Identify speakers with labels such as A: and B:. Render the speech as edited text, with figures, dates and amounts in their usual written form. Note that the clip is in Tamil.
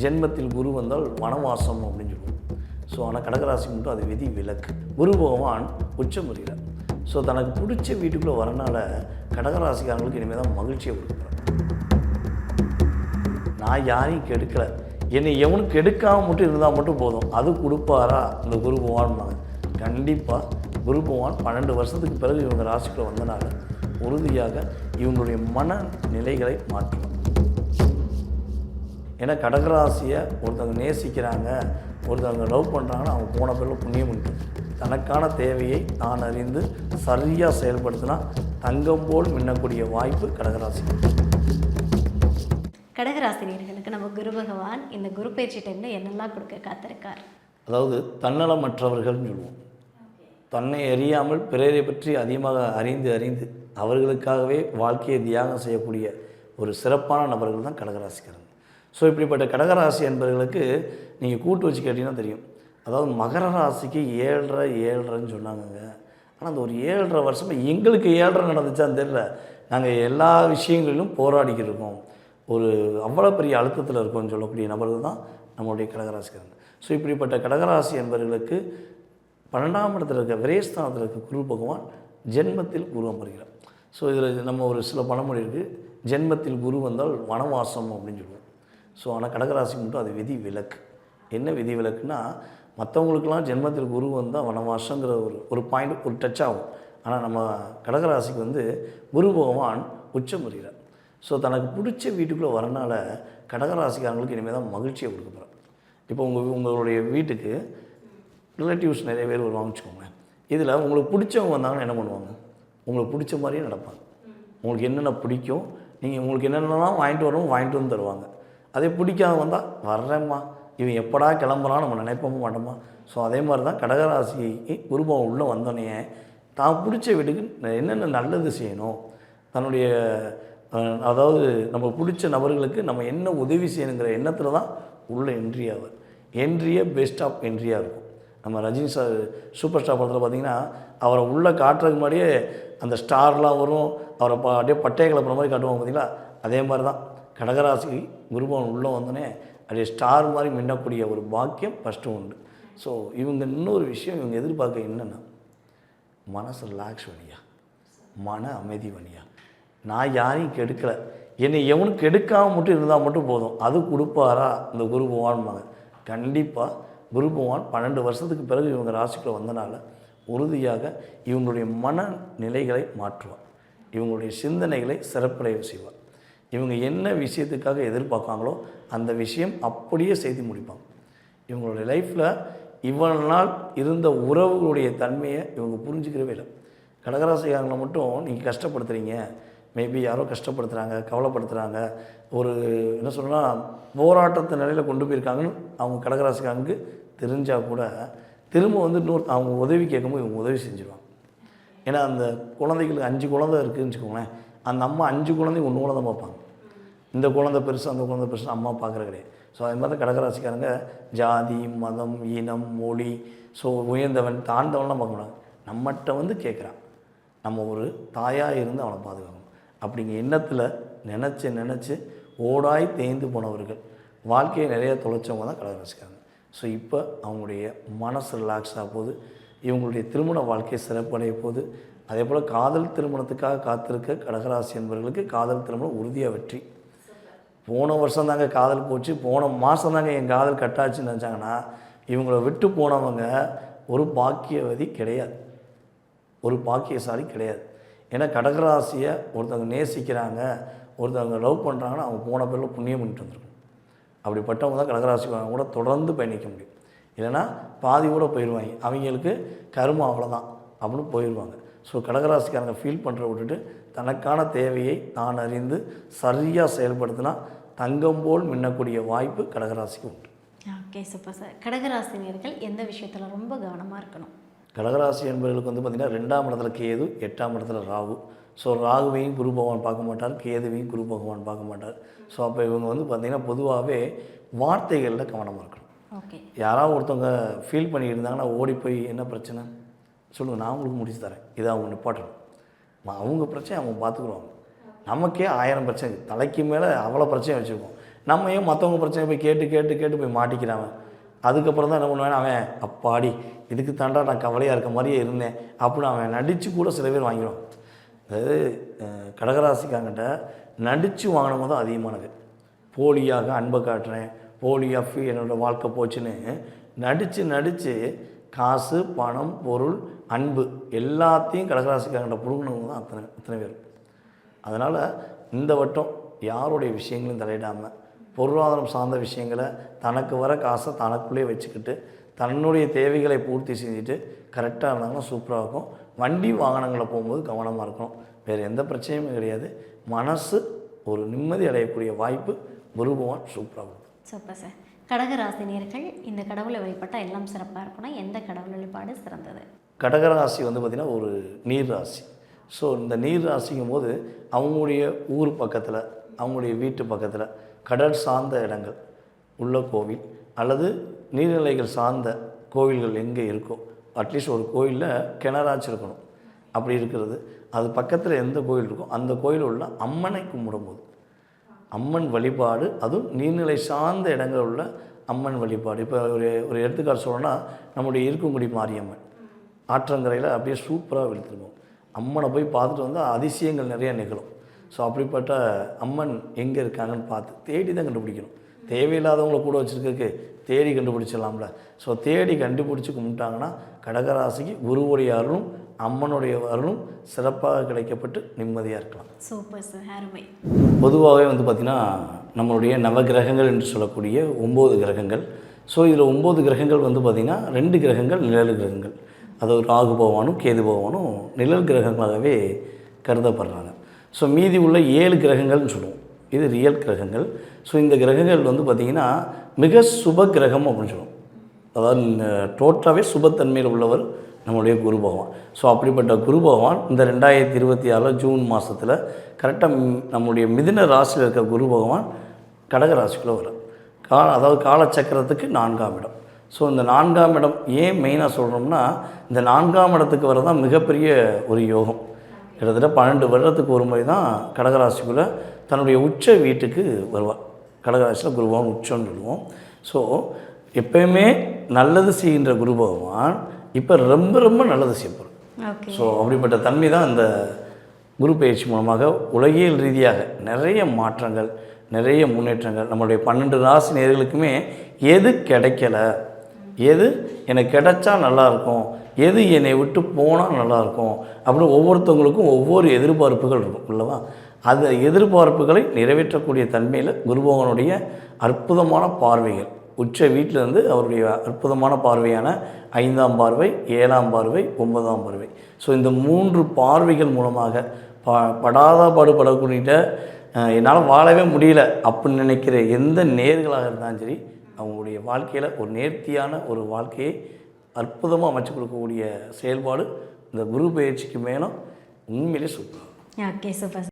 A: ஜென்மத்தில் குரு வந்தால் வனவாசம் அப்படின்னு சொல்லுவோம். ஸோ ஆனால் கடகராசி மட்டும் அது விதி விலக்கு. குரு பகவான் உச்சம் வருகிறார். ஸோ தனக்கு பிடிச்ச வீட்டுக்குள்ளே வரனால கடகராசிக்காரங்களுக்கு இனிமேல் தான் மகிழ்ச்சியை கொடுக்குறாங்க. நான் யாரையும் கெடுக்கலை, என்னை எவனும் கெடுக்காமல் மட்டும் இருந்தால் மட்டும் போதும், அது கொடுப்பாரா இந்த குரு பகவான்? கண்டிப்பாக குரு பகவான் 12 வருஷத்துக்கு பிறகு இவங்க ராசிக்குள்ளே வந்தனால உறுதியாக இவங்களுடைய மனநிலைகளை மாற்றுவாங்க. ஏன்னா கடகராசியை ஒருத்தவங்க நேசிக்கிறாங்க, ஒருத்தவங்க லவ் பண்ணுறாங்கன்னா அவங்க போன பிறகு புண்ணியம் உண்டு. தனக்கான தேவையை தான் அறிந்து சரியாக செயல்படுத்தினா தங்கம் போல் மின்னக்கூடிய வாய்ப்பு கடகராசி.
B: கடகராசினியர்களுக்கு நம்ம குரு பகவான் இந்த குரு பயிற்சி டைமில் என்னெல்லாம் கொடுக்க காத்திருக்கார்?
A: அதாவது தன்னலமற்றவர்கள்னு சொல்லுவோம். தன்னை அறியாமல் பிறரை பற்றி அதிகமாக அறிந்து அவர்களுக்காகவே வாழ்க்கையை தியாகம் செய்யக்கூடிய ஒரு சிறப்பான நபர்கள் தான் கடகராசிக்காரங்க. ஸோ இப்படிப்பட்ட கடகராசி என்பவர்களுக்கு நீங்கள் கூட்டு வச்சு கேட்டிங்கன்னா தெரியும். அதாவது மகர ராசிக்கு 7.5 சொன்னாங்க. ஆனால் அந்த ஒரு 7.5 வருஷமாக எங்களுக்கு 7.5 நடந்துச்சான்னு தெரியல. நாங்கள் எல்லா விஷயங்களிலும் போராடிக்கிட்டு இருக்கோம், ஒரு அவ்வளோ பெரிய அழுத்தத்தில் இருக்கோம்னு சொல்லக்கூடிய நபர்கள் தான் நம்மளுடைய கடகராசிக்காரங்க. ஸோ இப்படிப்பட்ட கடகராசி என்பவர்களுக்கு 12ஆம் இடத்துல இருக்க விரயஸ்தானத்தில் இருக்க குரு பகவான் ஜென்மத்தில் குரு அமர்கிறார். ஸோ இதில் நம்ம ஒரு சில பழமொழி இருக்குது. ஜென்மத்தில் குரு வந்தால் வனவாசம் அப்படின்னு சொல்லுவோம். ஸோ ஆனால் கடகராசி மட்டும் அது விதி விலக்கு. என்ன விதி விலக்குன்னா, மற்றவங்களுக்கெல்லாம் ஜென்மத்தில் குரு வந்தால் வனவாசங்கிற ஒரு பாயிண்ட் ஒரு டச் ஆகும். ஆனால் நம்ம கடகராசிக்கு குரு பகவான் உச்சம் வருகிறார். ஸோ தனக்கு பிடிச்ச வீட்டுக்குள்ளே வரனால கடகராசிக்காரங்களுக்கு இனிமேல் தான் மகிழ்ச்சியை கொடுக்க போகிறார். இப்போ உங்களுடைய வீட்டுக்கு ரிலேட்டிவ்ஸ் நிறைய பேர் வருவாங்க வச்சுக்கோங்க. இதில் உங்களுக்கு பிடிச்சவங்க வந்தாங்கன்னா என்ன பண்ணுவாங்க? உங்களுக்கு பிடிச்ச மாதிரியே நடப்பாங்க. உங்களுக்கு என்னென்ன பிடிக்கும், நீங்கள் உங்களுக்கு என்னென்னலாம் வாங்கிட்டு வந்து தருவாங்க. அதே பிடிக்காத வந்தால் வர்றேம்மா, இவன் எப்படா கிளம்புறான்னு நம்ம நினைப்போமா மாட்டோமா? ஸோ அதே மாதிரி தான் கடகராசிக்கு குருபவன் உள்ளே வந்தோடனே தான் பிடிச்ச வீட்டுக்கு என்னென்ன நல்லது செய்யணும், தன்னுடைய அதாவது நம்ம பிடிச்ச நபர்களுக்கு நம்ம என்ன உதவி செய்யணுங்கிற எண்ணத்தில் தான் உள்ள என்ட்ரியே பெஸ்ட் ஆஃப் என்ட்ரியாக இருக்கும். நம்ம ரஜினி சார் சூப்பர் ஸ்டார் படத்தில் பார்த்திங்கன்னா அவரை உள்ளே காட்டுறதுக்கு முன்னாடியே அந்த ஸ்டார்லாம் வரும், அவரை அப்படியே பட்டையை கிளப்புற மாதிரி காட்டுவாங்க பார்த்திங்களா? அதே மாதிரி தான் கடகராசி குருபவன் உள்ளே வந்தோடனே அப்படியே ஸ்டார் மாதிரி மின்னக்கூடிய ஒரு பாக்கியம் ஃபஸ்ட்டு உண்டு. ஸோ இவங்க இன்னொரு விஷயம் இவங்க எதிர்பார்க்க என்னென்னா, மனசு ரிலாக்ஸ் பண்ணியா, மன அமைதி பண்ணியா. நான் யாரையும் கெடுக்கலை, என்னை எவனும் கெடுக்காமல் மட்டும் இருந்தால் மட்டும் போதும், அது கொடுப்பாரா இந்த குரு பகவான்? கண்டிப்பாக குரு பகவான் 12 வருஷத்துக்கு பிறகு இவங்க ராசிக்குள்ளே வந்தனால உறுதியாக இவங்களுடைய மனநிலைகளை மாற்றுவார். இவங்களுடைய சிந்தனைகளை சிறப்படைய செய்வார். இவங்க என்ன விஷயத்துக்காக எதிர்பார்க்காங்களோ அந்த விஷயம் அப்படியே செய்து முடிப்பாங்க. இவங்களுடைய லைஃப்பில் இவ்வளவு நாள் இருந்த உறவுகளுடைய தன்மையை இவங்க புரிஞ்சுக்கிறவே இல்லை. கடகராசிக்காரங்களை மட்டும் நீங்கள் கஷ்டப்படுத்துகிறீங்க, மேபி யாரோ கஷ்டப்படுத்துகிறாங்க, கவலைப்படுத்துகிறாங்க, ஒரு என்ன சொல்லலாம் போராட்டத்தை நிலையில் கொண்டு போயிருக்காங்கன்னு அவங்க கடகராசிக்காரங்களுக்கு தெரிஞ்சால் கூட திரும்ப இன்னொரு அவங்க உதவி கேட்கும்போது இவங்க உதவி செஞ்சுருவாங்க. ஏன்னா அந்த குழந்தைகளுக்கு 5 குழந்தை இருக்குதுன்னு வச்சுக்கோங்களேன், அந்த அம்மா 5 குழந்தைங்க 1 குழந்தை பார்ப்பாங்க. இந்த குழந்தை பெருசு அந்த குழந்தை பெருசு அம்மா பார்க்குற கிடையாது. ஸோ அது மாதிரி தான் கடகராசிக்காரங்க ஜாதி மதம் இனம் மொழி ஸோ உயர்ந்தவன் தாழ்ந்தவன்லாம் பார்க்க மாட்டாங்க. நம்மகிட்ட கேட்குறான், நம்ம ஒரு தாயாக இருந்து அவனை பாதுகாக்கணும் அப்படிங்கிற எண்ணத்தில் நினச்சி ஓடாய் தேய்ந்து போனவர்கள் வாழ்க்கையை நிறைய தொலைச்சவங்க தான் கடகராசிக்காரங்க. ஸோ இப்போ அவங்களுடைய மனசு ரிலாக்ஸாக போகுது, இவங்களுடைய திருமண வாழ்க்கை சிறப்படைய போகுது. அதே போல் காதல் திருமணத்துக்காக காத்திருக்க கடகராசி என்பவர்களுக்கு காதல் திருமணம் உறுதியாக வெற்றி. போன வருஷம் தாங்க காதல் போச்சு, போன மாதம் தாங்க என் காதல் கட்டாச்சுன்னு நினச்சாங்கன்னா இவங்களை விட்டு போனவங்க ஒரு பாக்கியவதி கிடையாது, ஒரு பாக்கியசாலி கிடையாது. ஏன்னா கடகராசியை ஒருத்தவங்க நேசிக்கிறாங்க, ஒருத்தவங்க லவ் பண்ணுறாங்கன்னா அவங்க போன பேரில் புண்ணியம் பண்ணிட்டு வந்துருக்கணும். அப்படிப்பட்டவங்க தான் கடகராசி கூட தொடர்ந்து பயணிக்க முடியும். இல்லைனா பாதி கூட போயிடுவாங்க, அவங்களுக்கு கருமம் அவ்வளோதான் அப்படின்னு போயிடுவாங்க. ஸோ கடகராசிக்காரங்க ஃபீல் பண்ணுற விட்டுட்டு தனக்கான தேவையை தான் அறிந்து சரியாக செயல்படுத்தினா தங்கம் போல் மின்னக்கூடிய வாய்ப்பு கடகராசிக்கு உண்டு.
B: Okay, super sir. கடகராசினியர்கள் எந்த விஷயத்தில் ரொம்ப கவனமாக இருக்கணும்?
A: கடகராசி என்பவர்களுக்கு பார்த்திங்கன்னா 2ஆம் இடத்துல கேது, 8ஆம் இடத்துல ராகு. ஸோ ராகுவையும் குரு பகவான் பார்க்க மாட்டார், கேதுவையும் குரு பகவான் பார்க்க மாட்டார். ஸோ அப்போ இவங்க பார்த்திங்கன்னா பொதுவாகவே வார்த்தைகளில் கவனமாக இருக்கணும்.
B: ஓகே,
A: யாராவது ஒருத்தவங்க ஃபீல் பண்ணிட்டு இருந்தாங்கன்னா ஓடி போய் என்ன பிரச்சனை சொல்லுங்கள், நான் உங்களுக்கு முடிச்சு தரேன், இதை அவங்க நிப்பாட்டணும். அவங்க பிரச்சனை அவங்க பார்த்துக்குருவாங்க. நமக்கே 1000 பிரச்சனை தலைக்கு மேலே அவ்வளோ பிரச்சனை வச்சுருக்கோம். நம்ம ஏன் மற்றவங்க பிரச்சனை போய் கேட்டு கேட்டு கேட்டு போய் மாட்டிக்கிறாங்க. அதுக்கப்புறம் தான் என்ன பண்ணுவேன், அவன் அப்பாடி இதுக்கு தாண்டா நான் கவலையாக இருக்க மாதிரியே இருந்தேன் அப்படின்னு அவன் நடித்து கூட சில பேர் வாங்கிடுவான். அதாவது கடகராசிக்காங்கிட்ட நடித்து வாங்கினவங்க தான் அதிகமானது. போலியாக அன்பை காட்டுறேன், போலியாக என்னோடய வாழ்க்கை போச்சுன்னு நடித்து காசு, பணம், பொருள், அன்பு எல்லாத்தையும் கடகராசிக்காரங்கிட்ட பிடுங்கினவங்க தான் அத்தனை பேர். அதனால் இந்த வட்டம் யாருடைய விஷயங்களையும் தலையிடாமல் பொருளாதாரம் சார்ந்த விஷயங்களை தனக்கு வர காசை தனக்குள்ளே வச்சுக்கிட்டு தன்னுடைய தேவைகளை பூர்த்தி செஞ்சுட்டு கரெக்டாக இருந்தாங்கன்னா சூப்பராக இருக்கும். வண்டி வாகனங்களை போகும்போது கவனமாக இருக்கணும். வேறு எந்த பிரச்சனையுமே கிடையாது. மனசு ஒரு நிம்மதி அடையக்கூடிய வாய்ப்பு குரு பகவான் சூப்பராக இருக்கும்.
B: Super sir. கடகராசினியர்கள் இந்த கடவுளை வழிபட்டால் எல்லாம் சிறப்பாக இருக்கும்னா எந்த கடவுள் வழிபாடு சிறந்தது?
A: கடகராசி பார்த்திங்கன்னா ஒரு நீர் ராசி. ஸோ இந்த நீர் ராசிங்கும் போது அவங்களுடைய ஊர் பக்கத்தில், அவங்களுடைய வீட்டு பக்கத்தில் கடல் சார்ந்த இடங்கள் உள்ள கோவில் அல்லது நீர்நிலைகள் சார்ந்த கோவில்கள் எங்கே இருக்கோ, அட்லீஸ்ட் ஒரு கோயிலில் கிணறாச்சும் இருக்கணும். அப்படி இருக்கிறது அது பக்கத்தில் எந்த கோயில் இருக்கோ அந்த கோயில் உள்ள அம்மனை கும்பிடும்போது அம்மன் வழிபாடு, அதுவும் நீர்நிலை சார்ந்த இடங்கள் உள்ள அம்மன் வழிபாடு. இப்போ ஒரு எடுத்துக்காட்டு சொல்லணும்னா நம்முடைய இருக்கங்குடி மாரியம்மன் ஆற்றங்கரையில் அப்படியே சூப்பராக வெளுத்துருவோம். அம்மனை போய் பார்த்துட்டு வந்தால் அதிசயங்கள் நிறையா நிகழும். ஸோ அப்படிப்பட்ட அம்மன் எங்கே இருக்காங்கன்னு பார்த்து தேடி தான் கண்டுபிடிக்கணும். தேவையில்லாதவங்கள கூட வச்சுருக்கிறதுக்கு தேடி கண்டுபிடிச்சிடலாம்ல. ஸோ தேடி கண்டுபிடிச்சி கும்பிட்டாங்கன்னா கடகராசிக்கு குருவுடைய அருளும் அம்மனுடைய அருளும் சிறப்பாக கிடைக்கப்பட்டு நிம்மதியாக இருக்கலாம்.
B: சூப்பர் சார், அருமை.
A: பொதுவாகவே பார்த்திங்கன்னா நம்மளுடைய நவகிரகங்கள் என்று சொல்லக்கூடிய 9 கிரகங்கள். ஸோ இதில் 9 கிரகங்கள் பார்த்திங்கன்னா 2 கிரகங்கள் நிழல் கிரகங்கள். அதாவது ராகு பகவானும் கேது பகவானும் நிழல் கிரகங்களாகவே கருதப்படுறாங்க. ஸோ மீதி உள்ள 7 கிரகங்கள்னு சொல்லுவோம், இது ரியல் கிரகங்கள். ஸோ இந்த கிரகங்கள் பார்த்திங்கன்னா மிக சுப கிரகம் அப்படின்னு சொல்லுவோம். அதாவது டோட்டலாகவே சுபத்தன்மையில் உள்ளவர் நம்மளுடைய குரு பகவான். ஸோ அப்படிப்பட்ட குரு பகவான் இந்த 2026 ஜூன் மாதத்தில் கரெக்டாக நம்முடைய மிதுன ராசியில் இருக்க குரு பகவான் கடக ராசிக்குள்ளே வரும். அதாவது காலச்சக்கரத்துக்கு 4ஆம் இடம். ஸோ இந்த 4ஆம் இடம் ஏன் மெயினாக சொல்கிறோம்னா, இந்த 4ஆம் இடத்துக்கு வரதான் மிகப்பெரிய ஒரு யோகம். கிட்டத்தட்ட 12 வருடத்துக்கு ஒரு முறை தான் கடகராசிக்குள்ளே தன்னுடைய உச்ச வீட்டுக்கு வருவார். கடகராசியில் குரு பகவான் உச்சம்னு சொல்லுவோம். ஸோ எப்பயுமே நல்லது செய்கின்ற குரு பகவான் இப்போ ரொம்ப ரொம்ப நல்லது செய்யப்படும். ஸோ அப்படிப்பட்ட தன்மை தான் இந்த குரு பயிற்சி மூலமாக உலகியல் ரீதியாக நிறைய மாற்றங்கள், நிறைய முன்னேற்றங்கள் நம்மளுடைய 12 ராசி நேயர்களுக்குமே எது கிடைக்கல, எது எனக்கு கிடைச்சா நல்லாயிருக்கும், எது என்னை விட்டு போனால் நல்லாயிருக்கும் அப்படின்னு ஒவ்வொருத்தவங்களுக்கும் ஒவ்வொரு எதிர்பார்ப்புகள் இருக்கும் இல்லவா? அந்த எதிர்பார்ப்புகளை நிறைவேற்றக்கூடிய தன்மையில் குரு பகவானுடைய அற்புதமான பார்வைகள், உச்ச வீட்டிலிருந்து அவருடைய அற்புதமான பார்வையான 5ஆம் பார்வை, 7ஆம் பார்வை, 9ஆம் பார்வை. ஸோ இந்த 3 பார்வைகள் மூலமாக படாத பாடுபடக்கூடிய என்னால் வாழவே முடியல அப்படின்னு நினைக்கிற எந்த நேர்களாக இருந்தாலும் சரி, அவங்களுடைய வாழ்க்கையில் ஒரு நேர்த்தியான ஒரு வாழ்க்கையை அற்புதமாக அமைச்சு கொடுக்கக்கூடிய செயல்பாடு இந்த குரு பயிற்சிக்கு மேலும் உண்மையிலே சூப்பர்.
B: Okay, super.